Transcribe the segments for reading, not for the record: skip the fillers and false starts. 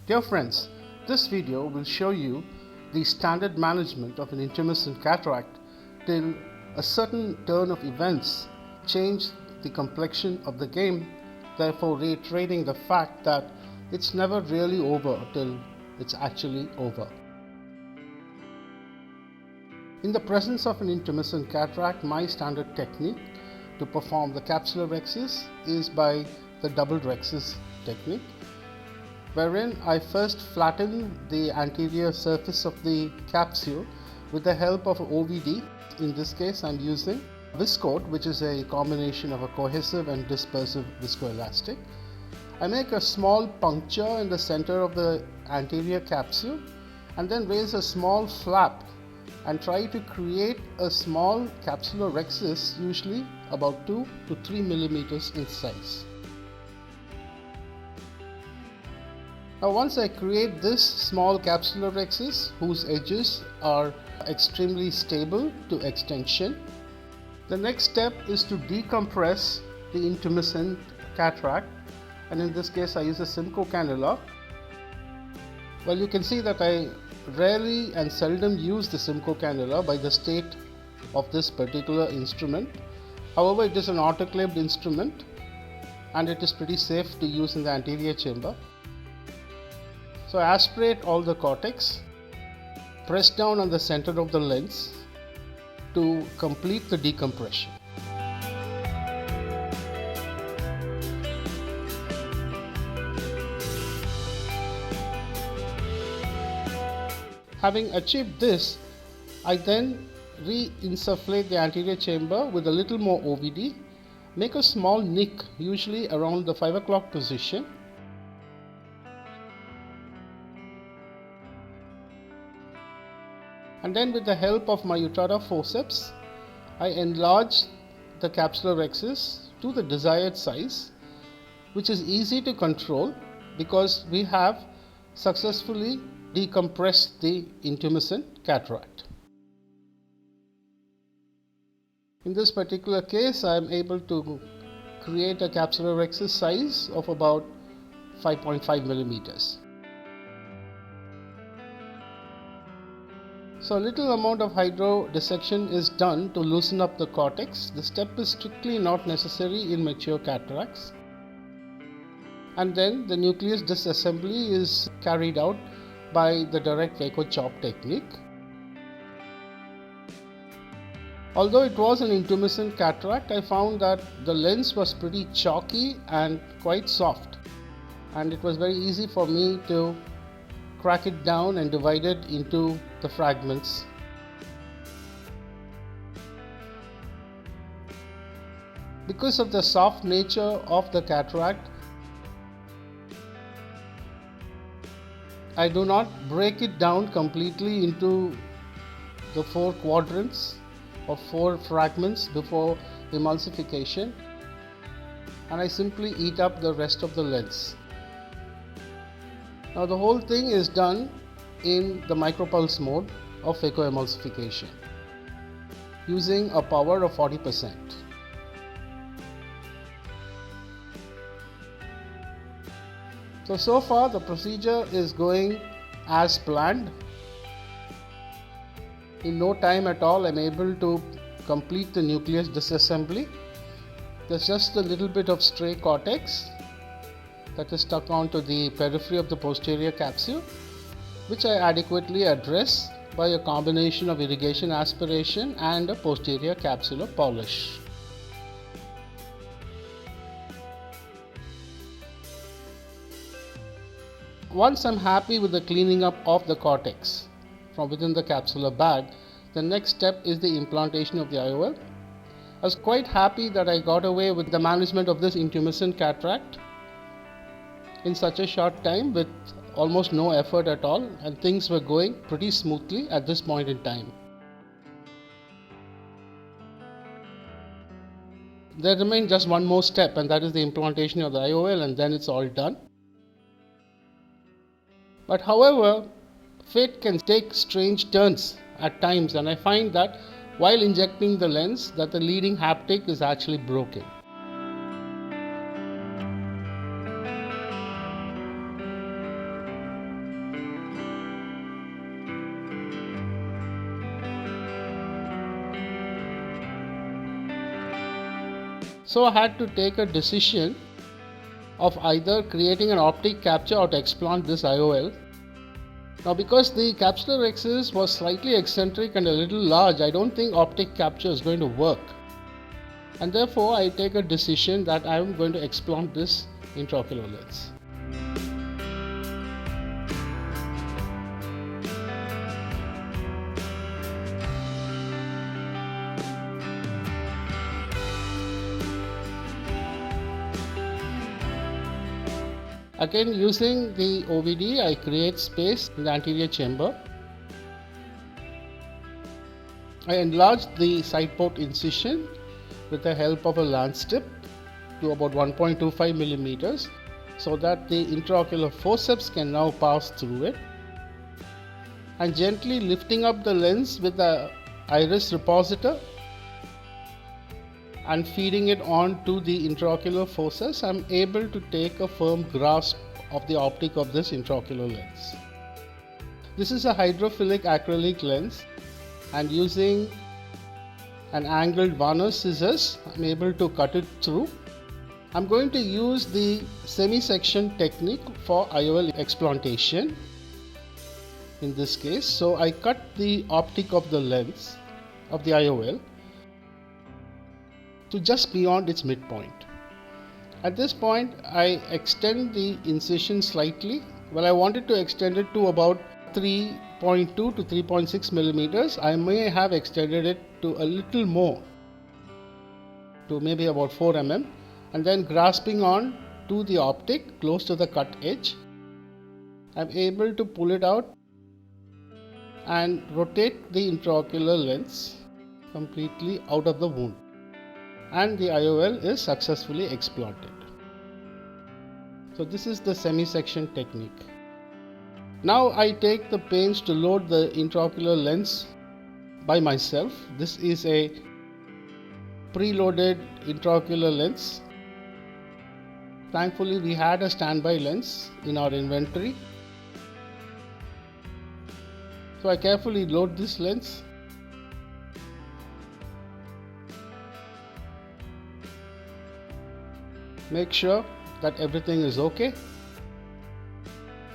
Dear friends, this video will show you the standard management of an intumescent cataract till a certain turn of events change the complexion of the game, therefore reiterating the fact that it's never really over till it's actually over. In the presence of an intumescent cataract, my standard technique to perform the capsulorhexis is by the double rhexis technique, wherein I first flatten the anterior surface of the capsule with the help of OVD. In this case, I'm using Viscoat, which is a combination of a cohesive and dispersive viscoelastic. I make a small puncture in the center of the anterior capsule and then raise a small flap and try to create a small capsulorhexis, usually about 2 to 3 millimeters in size. Now once I create this small capsulorhexis, whose edges are extremely stable to extension, the next step is to decompress the intumescent cataract, and in this case I use a Simcoe cannula. Well, you can see that I rarely and seldom use the Simcoe cannula by the state of this particular instrument. However, it is an autoclaved instrument and it is pretty safe to use in the anterior chamber. So aspirate all the cortex, press down on the center of the lens to complete the decompression. Having achieved this, I then re-insufflate the anterior chamber with a little more OVD, make a small nick, usually around the 5 o'clock position, and then with the help of my Uttara forceps, I enlarge the capsulorhexis to the desired size, which is easy to control because we have successfully decompressed the intumescent cataract. In this particular case, I am able to create a capsulorhexis size of about 5.5 millimeters. So a little amount of hydrodissection is done to loosen up the cortex. The step is strictly not necessary in mature cataracts. And then the nucleus disassembly is carried out by the direct phaco chop technique. Although it was an intumescent cataract, I found that the lens was pretty chalky and quite soft, and it was very easy for me to crack it down and divide it into the fragments. Because of the soft nature of the cataract, I do not break it down completely into the 4 quadrants or 4 fragments before emulsification, and I simply eat up the rest of the lens. Now the whole thing is done in the micropulse mode of phacoemulsification using a power of 40%. So far the procedure is going as planned. In no time at all I am able to complete the nucleus disassembly. There's just a little bit of stray cortex that is stuck onto the periphery of the posterior capsule, which I adequately address by a combination of irrigation aspiration and a posterior capsular polish. Once I'm happy with the cleaning up of the cortex from within the capsular bag, the next step is the implantation of the IOL. I was quite happy that I got away with the management of this intumescent cataract in such a short time with almost no effort at all, and things were going pretty smoothly at this point in time. There remained just one more step, and that is the implantation of the IOL, and then it's all done. But however, fate can take strange turns at times, and I find that while injecting the lens that the leading haptic is actually broken. So I had to take a decision of either creating an optic capture or to explant this IOL. Now because the capsular rhexis was slightly eccentric and a little large, I don't think optic capture is going to work. And therefore I take a decision that I am going to explant this intraocular lens. Again, using the OVD, I create space in the anterior chamber. I enlarge the side port incision with the help of a lance tip to about 1.25 millimeters so that the intraocular forceps can now pass through it. And gently lifting up the lens with the iris repositor and feeding it on to the intraocular forceps, I am able to take a firm grasp of the optic of this intraocular lens. This is a hydrophilic acrylic lens, and using an angled Varner scissors, I am able to cut it through. I am going to use the semi-section technique for IOL explantation in this case. So I cut the optic of the lens of the IOL to just beyond its midpoint. At this point, I extend the incision slightly. Well, I wanted to extend it to about 3.2 to 3.6 millimeters. I may have extended it to a little more, to maybe about 4 mm, and then grasping on to the optic close to the cut edge, I'm able to pull it out and rotate the intraocular lens completely out of the wound, and the IOL is successfully explanted. So this is the semi-section technique. Now I take the pains to load the intraocular lens by myself. This is a preloaded intraocular lens. Thankfully we had a standby lens in our inventory. So I carefully load this lens. Make sure that everything is okay,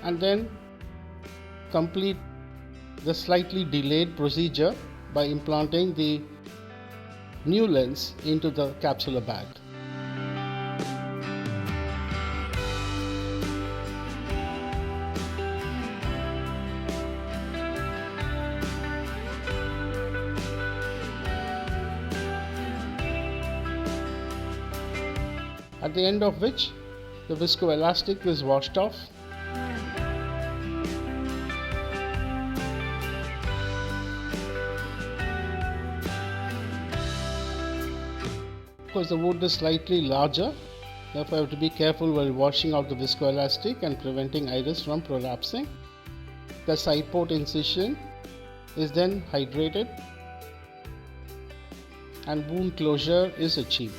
and then complete the slightly delayed procedure by implanting the new lens into the capsular bag. At the end of which the viscoelastic is washed off. Of course, the wound is slightly larger, therefore I have to be careful while washing out the viscoelastic and preventing iris from prolapsing. The side port incision is then hydrated and wound closure is achieved.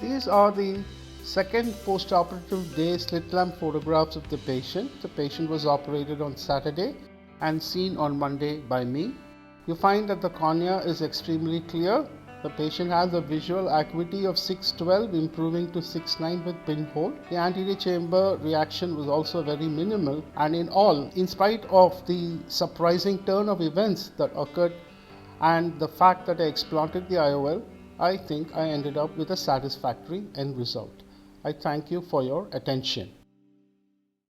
These are the second post-operative day slit lamp photographs of the patient. The patient was operated on Saturday and seen on Monday by me. You find that the cornea is extremely clear. The patient has a visual acuity of 612 improving to 6.9 with pinhole. The anterior chamber reaction was also very minimal, and in all, in spite of the surprising turn of events that occurred and the fact that I explanted the IOL, I think I ended up with a satisfactory end result. I thank you for your attention.